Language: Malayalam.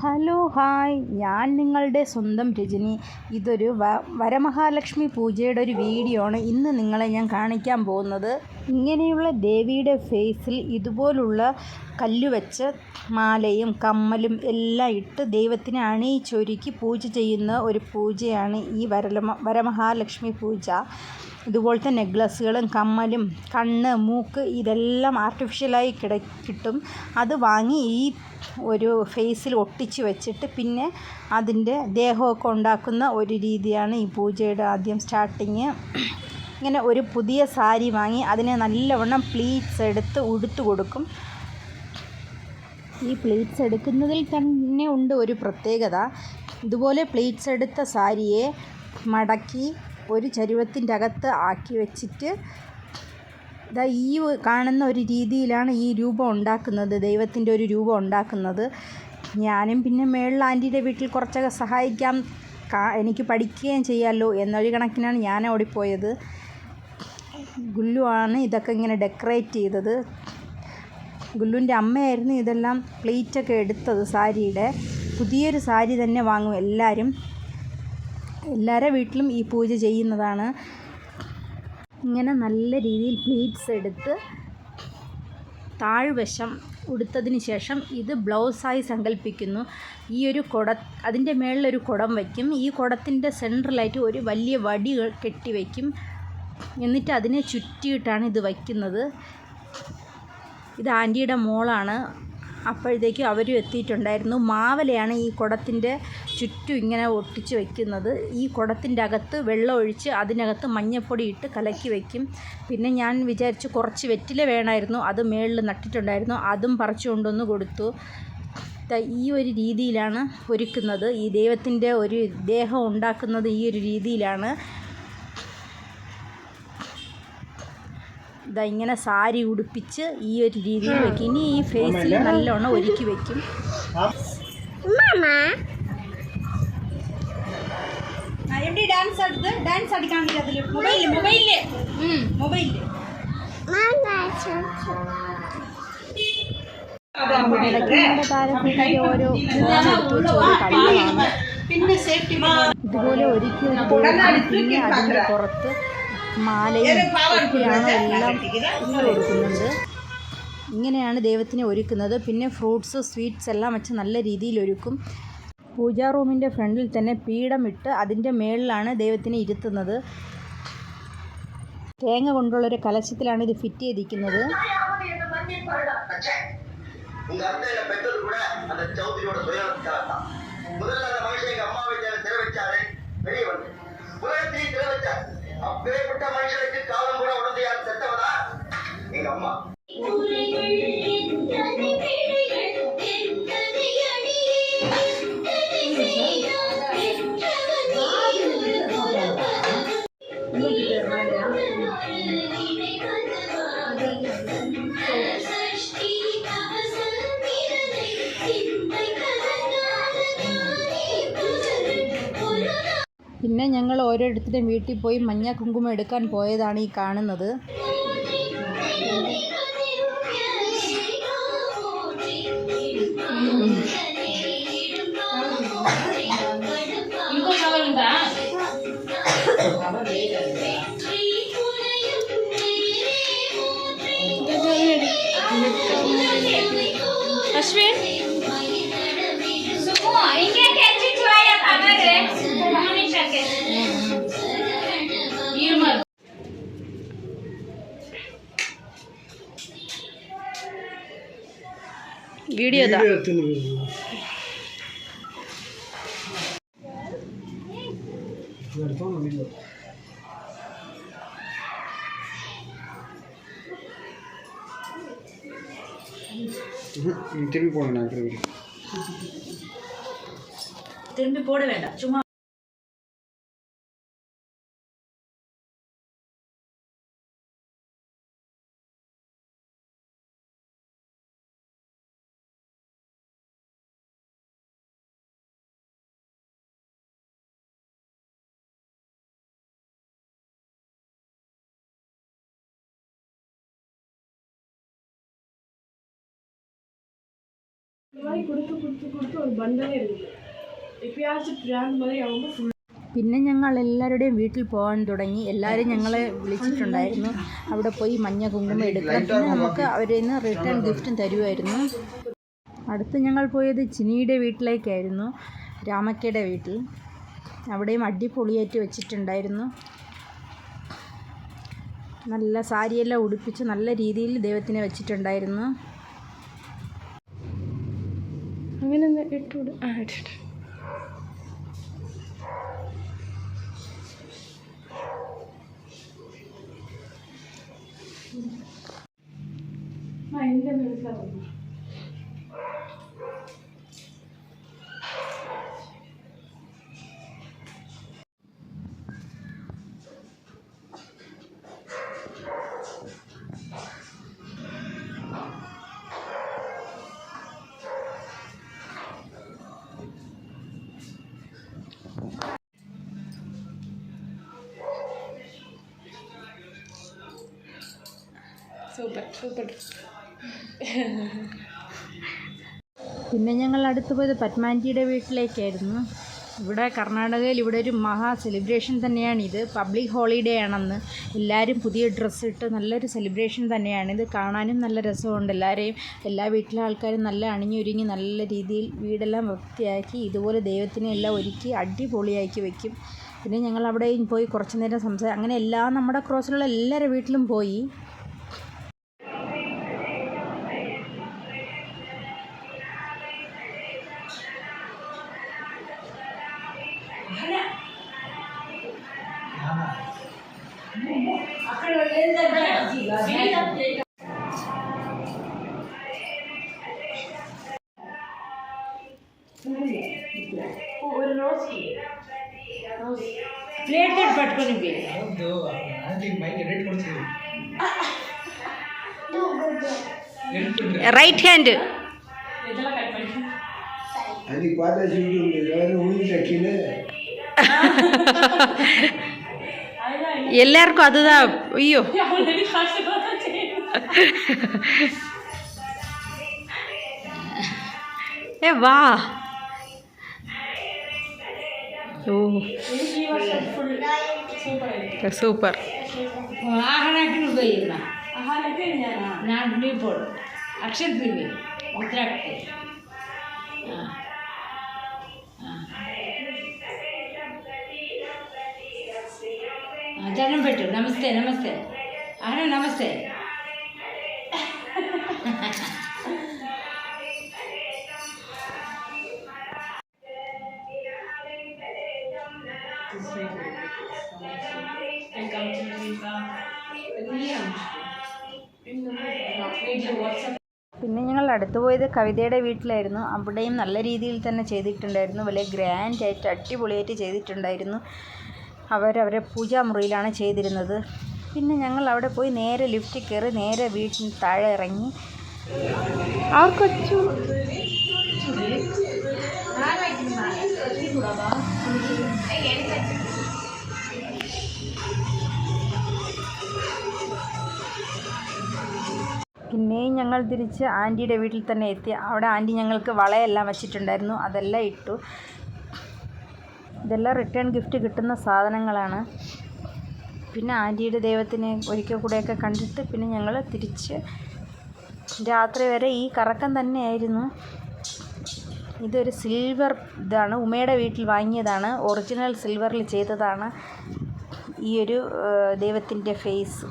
ഹലോ ഹായ്, ഞാൻ നിങ്ങളുടെ സ്വന്തം രജനി. ഇതൊരു വരമഹാലക്ഷ്മി പൂജയുടെ ഒരു വീഡിയോ ആണ് ഇന്ന് നിങ്ങളെ ഞാൻ കാണിക്കാൻ പോകുന്നത്. ഇങ്ങനെയുള്ള ദേവിയുടെ ഫേസിൽ ഇതുപോലുള്ള കല്ല് വെച്ച് മാലയും കമ്മലും എല്ലാം ഇട്ട് ദൈവത്തിനെ അണിയിച്ചൊരുക്കി പൂജ ചെയ്യുന്ന ഒരു പൂജയാണ് ഈ വരമഹാലക്ഷ്മി പൂജ. ഇതുപോലത്തെ നെക്ലസ്സുകളും കമ്മലും കണ്ണ് മൂക്ക് ഇതെല്ലാം ആർട്ടിഫിഷ്യലായി കിട്ടും. അത് വാങ്ങി ഈ ഒരു ഫേസിൽ ഒട്ടിച്ച് വെച്ചിട്ട് പിന്നെ അതിൻ്റെ ദേഹമൊക്കെ ഉണ്ടാക്കുന്ന ഒരു രീതിയാണ് ഈ പൂജയുടെ ആദ്യം സ്റ്റാർട്ടിങ്. ഇങ്ങനെ ഒരു പുതിയ സാരി വാങ്ങി അതിനെ നല്ലവണ്ണം പ്ലീറ്റ്സ് എടുത്ത് ഉടുത്തു കൊടുക്കും. ഈ പ്ലീറ്റ്സ് എടുക്കുന്നതിൽ തന്നെ ഉണ്ട് ഒരു പ്രത്യേകത. ഇതുപോലെ പ്ലീറ്റ്സ് എടുത്ത സാരിയെ മടക്കി ഒരു ചരുവത്തിൻ്റെ അകത്ത് ആക്കി വെച്ചിട്ട് ഈ കാണുന്ന ഒരു രീതിയിലാണ് ഈ രൂപം ഉണ്ടാക്കുന്നത്, ദൈവത്തിൻ്റെ ഒരു രൂപം ഉണ്ടാക്കുന്നത്. ഞാനും പിന്നെ മേളിൽ ആൻറ്റിയുടെ വീട്ടിൽ കുറച്ചൊക്കെ സഹായിക്കാം, എനിക്ക് പഠിക്കുകയും ചെയ്യാമല്ലോ എന്നൊരു കണക്കിനാണ് ഞാൻ ഓടിപ്പോയത്. ഗുല്ലു ആണ് ഇതൊക്കെ ഇങ്ങനെ ഡെക്കറേറ്റ് ചെയ്തത്. ഗുല്ലുവിൻ്റെ അമ്മയായിരുന്നു ഇതെല്ലാം പ്ലേറ്റൊക്കെ എടുത്തത്. സാരിയുടെ പുതിയൊരു സാരി തന്നെ വാങ്ങും എല്ലാവരുടെ വീട്ടിലും ഈ പൂജ ചെയ്യുന്നതാണ്. ഇങ്ങനെ നല്ല രീതിയിൽ പ്ലീറ്റ്സ് എടുത്ത് താഴ്വശം ഉടുത്തതിന് ശേഷം ഇത് ബ്ലൗസായി സങ്കല്പിക്കുന്നു. ഈ ഒരു അതിൻ്റെ മേളിലൊരു കുടം വയ്ക്കും. ഈ കുടത്തിൻ്റെ സെൻട്രലായിട്ട് ഒരു വലിയ വടി കെട്ടി വയ്ക്കും. എന്നിട്ട് അതിനെ ചുറ്റിയിട്ടാണ് ഇത് വയ്ക്കുന്നത്. ഇത് ആൻറ്റിയുടെ മോളാണ്. അപ്പോഴത്തേക്കും അവരും എത്തിയിട്ടുണ്ടായിരുന്നു. മാവലയാണ് ഈ കുടത്തിൻ്റെ ചുറ്റും ഇങ്ങനെ ഒട്ടിച്ച് വയ്ക്കുന്നത്. ഈ കുടത്തിൻ്റെ അകത്ത് വെള്ളം ഒഴിച്ച് അതിനകത്ത് മഞ്ഞൾപ്പൊടി ഇട്ട് കലക്കി വയ്ക്കും. പിന്നെ ഞാൻ വിചാരിച്ചു കുറച്ച് വെറ്റില വേണമായിരുന്നു, അത് മേളിൽ നട്ടിട്ടുണ്ടായിരുന്നു, അതും പറിച്ചു കൊണ്ടുവന്ന് കൊടുത്തു. ഈ ഒരു രീതിയിലാണ് ഒരുക്കുന്നത്. ഈ ദൈവത്തിൻ്റെ ഒരു ദേഹം ഉണ്ടാക്കുന്നത് ഈ ഒരു രീതിയിലാണ്. ഇങ്ങനെ സാരി ഉടുപ്പിച്ച് ഈ ഒരു രീതിയിൽ വയ്ക്കും. ഇനി ഈ ഫേസിൽ നല്ലോണം ഒരുക്കി വയ്ക്കും. எப்படி டான்ஸ் அடிக்காங்க அதில் மொபைல் ഇടയ്ക്ക് താരത്തിൻ്റെ ഓരോ കളികളാണ്. ഇതുപോലെ ഒരുക്കി പിന്നെ അതിൻ്റെ പുറത്ത് മാലയും ഒക്കെയാണ് എല്ലാം കൊടുക്കുന്നുണ്ട്. ഇങ്ങനെയാണ് ദൈവത്തിനെ ഒരുക്കുന്നത്. പിന്നെ ഫ്രൂട്ട്സ് സ്വീറ്റ്സ് എല്ലാം വെച്ച് നല്ല രീതിയിൽ ഒരുക്കും. പൂജാ റൂമിൻ്റെ ഫ്രണ്ടിൽ തന്നെ പീഠമിട്ട് അതിൻ്റെ മേളിലാണ് ദൈവത്തിനെ ഇരുത്തുന്നത്. തേങ്ങ കൊണ്ടുള്ളൊരു കലശത്തിലാണ് ഇത് ഫിറ്റ് ചെയ്തിരിക്കുന്നത്. அப்பேற்பட்ட மனுஷனுக்கு காலம் கூட உடந்தையாக செத்தவதா எங்க அம்மா. പിന്നെ ഞങ്ങൾ ഓരോരുത്തരുടെയും വീട്ടിൽ പോയി മഞ്ഞ കുങ്കുമം എടുക്കാൻ പോയതാണ് ഈ കാണുന്നത്. അശ്വിൻ വീഡിയോ திரும்பி போட வேண்டாம், சும்மா പിന്നെ ഞങ്ങൾ എല്ലാവരുടെയും വീട്ടിൽ പോകാൻ തുടങ്ങി. എല്ലാവരും ഞങ്ങളെ വിളിച്ചിട്ടുണ്ടായിരുന്നു. അവിടെ പോയി മഞ്ഞ കുങ്കുമം എടുക്കണം. പിന്നെ നമുക്ക് അവരിൽ നിന്ന് റിട്ടേൺ ഗിഫ്റ്റും തരുമായിരുന്നു. അടുത്ത് ഞങ്ങൾ പോയത് ചിനിയുടെ വീട്ടിലേക്കായിരുന്നു, രാമക്കയുടെ വീട്ടിൽ. അവിടെയും അടിപൊളിയായിട്ട് വെച്ചിട്ടുണ്ടായിരുന്നു. നല്ല സാരിയെല്ലാം ഉടുപ്പിച്ച് നല്ല രീതിയിൽ ദൈവത്തിനെ വെച്ചിട്ടുണ്ടായിരുന്നു. അങ്ങനെ ഇട്ടു സൂപ്പർ. പിന്നെ ഞങ്ങൾ അടുത്ത് പോയത് പത്മാൻറ്റിയുടെ വീട്ടിലേക്കായിരുന്നു. ഇവിടെ കർണാടകയിൽ ഇവിടെ ഒരു മഹാ സെലിബ്രേഷൻ തന്നെയാണിത്. പബ്ലിക് ഹോളിഡേ ആണെന്ന്. എല്ലാവരും പുതിയ ഡ്രസ്സ് ഇട്ട് നല്ലൊരു സെലിബ്രേഷൻ തന്നെയാണിത്. കാണാനും നല്ല രസമുണ്ട്. എല്ലാ വീട്ടിലെ ആൾക്കാരും നല്ല അണിഞ്ഞൊരുങ്ങി നല്ല രീതിയിൽ വീടെല്ലാം വൃത്തിയാക്കി ഇതുപോലെ ദൈവത്തിനെ എല്ലാം ഒരുക്കി അടിപൊളിയാക്കി വയ്ക്കും. പിന്നെ ഞങ്ങൾ അവിടെയും പോയി കുറച്ച് നേരം അങ്ങനെ നമ്മുടെ ക്രോസിലുള്ള എല്ലാവരുടെ വീട്ടിലും പോയി. ప్లేట్ తోటి పట్టుకొని రైట్ హ్యాండ్ எல்லாருக்கும் அதுதான். ஐயோ வா. ഓ സൂപ്പർ. ఆహారానికి నువ్వు నాకు నీ పోడు అక్షత్ నువ్వు ఉత్తరాక్షి దండం పెట్టు. నమస్తే ఆహా నమస్తే. പിന്നെ ഞങ്ങൾ അടുത്ത് പോയത് കവിതയുടെ വീട്ടിലായിരുന്നു. അവിടെയും നല്ല രീതിയിൽ തന്നെ ചെയ്തിട്ടുണ്ടായിരുന്നു. വലിയ ഗ്രാൻഡായിട്ട് അടിപൊളിയായിട്ട് ചെയ്തിട്ടുണ്ടായിരുന്നു. അവരവരെ പൂജാമുറിയിലാണ് ചെയ്തിരുന്നത്. പിന്നെ ഞങ്ങൾ അവിടെ പോയി നേരെ ലിഫ്റ്റിൽ കയറി നേരെ വീട്ടിൽ താഴെ ഇറങ്ങി. അവർക്കൊച്ചു പിന്നെയും ഞങ്ങൾ തിരിച്ച് ആൻറ്റിയുടെ വീട്ടിൽ തന്നെ എത്തി. അവിടെ ആൻറ്റി ഞങ്ങൾക്ക് വളയെല്ലാം വച്ചിട്ടുണ്ടായിരുന്നു. അതെല്ലാം ഇട്ടു. ഇതെല്ലാം റിട്ടേൺ ഗിഫ്റ്റ് കിട്ടുന്ന സാധനങ്ങളാണ്. പിന്നെ ആൻറ്റിയുടെ ദൈവത്തിനെ ഒരിക്കൽ കൂടെയൊക്കെ കണ്ടിട്ട് പിന്നെ ഞങ്ങൾ തിരിച്ച് രാത്രി വരെ ഈ കറക്കം തന്നെയായിരുന്നു. ഇതൊരു സിൽവർ ഇതാണ്, ഉമ്മയുടെ വീട്ടിൽ വാങ്ങിയതാണ്. ഒറിജിനൽ സിൽവറിൽ ചെയ്തതാണ് ഈ ഒരു ദൈവത്തിൻ്റെ ഫേസ്.